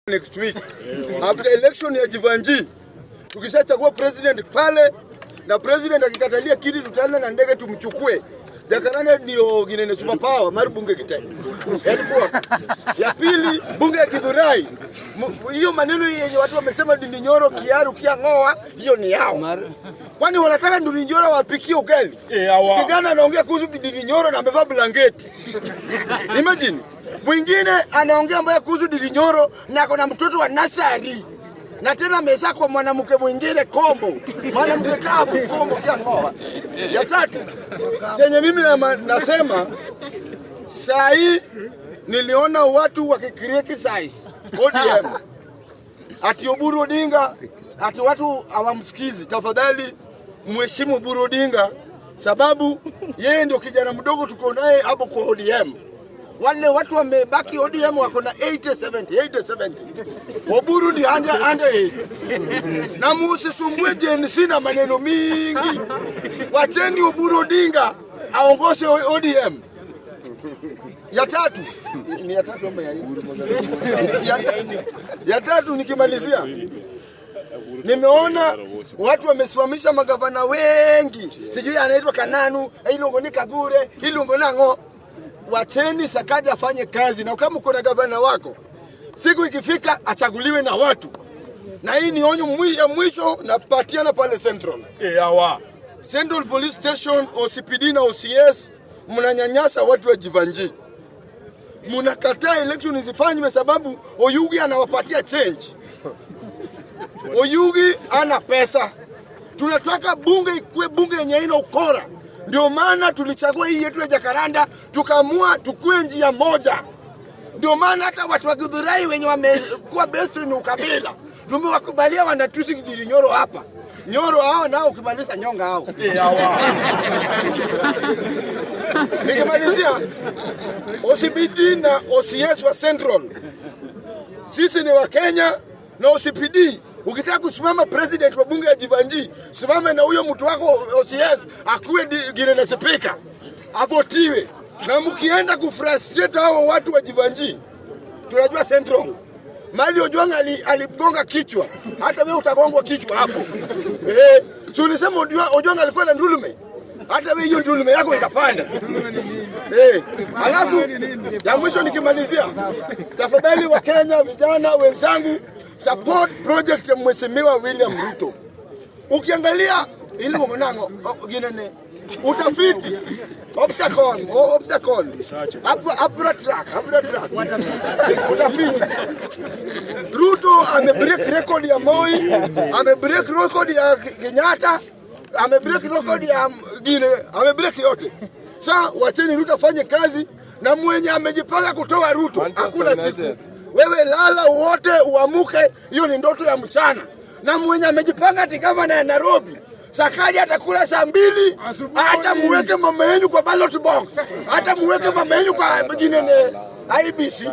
Next week after election ya Jivanji tukishachagua president pale na president akikatalia kiti tutaenda na ndege tumchukue. Jacaranda ndio ginene super power mari bunge kitai. Ya pili bunge ya Githurai. Hiyo maneno yenye watu wamesema Ndindinyoro Kiaru Kiang'oa hiyo ni yao. Kwani wanataka Ndindinyoro wapikie ugali? Kijana anaongea kuhusu Ndindinyoro na amevaa blanketi. Imagine mwingine anaongea mbaya kuhusu Ndindinyoro na ako na mtoto wa nasari. Na tena meza kwa mwanamke mwingine kombo. Mwanamke kabu kombo Kiang'oa. Ya tatu, chenye mimi nasema saa hii niliona watu wakicriticize ODM. Ati Oburu Odinga, ati watu hawamsikizi. Tafadhali mheshimu Oburu Odinga sababu yeye ndio kijana mdogo tuko naye hapo kwa ODM. Wale watu wamebaki ODM wako na 80-70. Oburu ndi under 8. Na musisumbue JNC na maneno mingi. Wacheni Oburu Odinga aongoze ODM. Ya tatu ni ya tatu ama ya ya tatu nikimalizia. Nimeona watu wamesimamisha magavana wengi. Sijui anaitwa Kananu, Ilungo ni Kagure, Ilungo nango. Wacheni Sakaja afanye kazi, na kama uko na gavana wako siku ikifika achaguliwe na watu. Na hii ni onyo mwisho na patiana pale Central. Central Police Station, OCPD na OCS mnanyanyasa watu wa Jivanji. Mnakataa election zifanywe sababu Oyugi anawapatia change. Oyugi ana pesa. Tunataka bunge ikuwe bunge yenye ina ukora. Ndio maana tulichagua hii yetu ya Jacaranda, tukaamua tukue njia moja. Ndio maana hata watu wa Githurai wenye wamekuwa best ni ukabila. Tumewakubalia wanatusi Ndindinyoro hapa. Nyoro hao nao ukimaliza nyonga hao. Nikimalizia OCPD na OCS wa Central. Sisi ni wa Kenya na OCPD. Ukitaka kusimama president wa bunge ya Jivanji, simama na huyo mtu wako OCS akuwe ginene speaker. Avotiwe. Na mkienda kufrustrate hao watu wa Jivanji, tunajua Central. Mali Ojwang aligonga kichwa. Hata wewe utagongwa kichwa hapo. Si ulisema Ojwang alikuwa na ndulume. Hata wewe hiyo ndulume yako ikapanda. Alafu ya mwisho nikimalizia. Tafadhali wa Kenya vijana wenzangu support project ya Mheshimiwa William Ruto. Ukiangalia ile mwanango ginene utafiti obstacle upper track utafiti. Ruto amebreak record ya Moi, amebreak record ya Kenyatta, amebreak record ya Gine, amebreak yote. Sasa wacheni Ruto afanye kazi, na mwenye amejipanga kutoa Ruto hakuna siku. Wewe lala wote uamuke, hiyo ni ndoto ya mchana. Na mwenye amejipanga ati gavana ya Nairobi Sakaja atakula saa 2, hata muweke mama yenu kwa ballot box, hata muweke mama yenu kwa ginene IBC.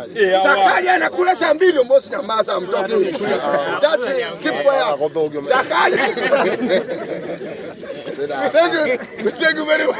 Sakaja anakula saa 2, mmoja nyamaza mtoke. That's it, keep quiet. Sakaja. Thank you very much.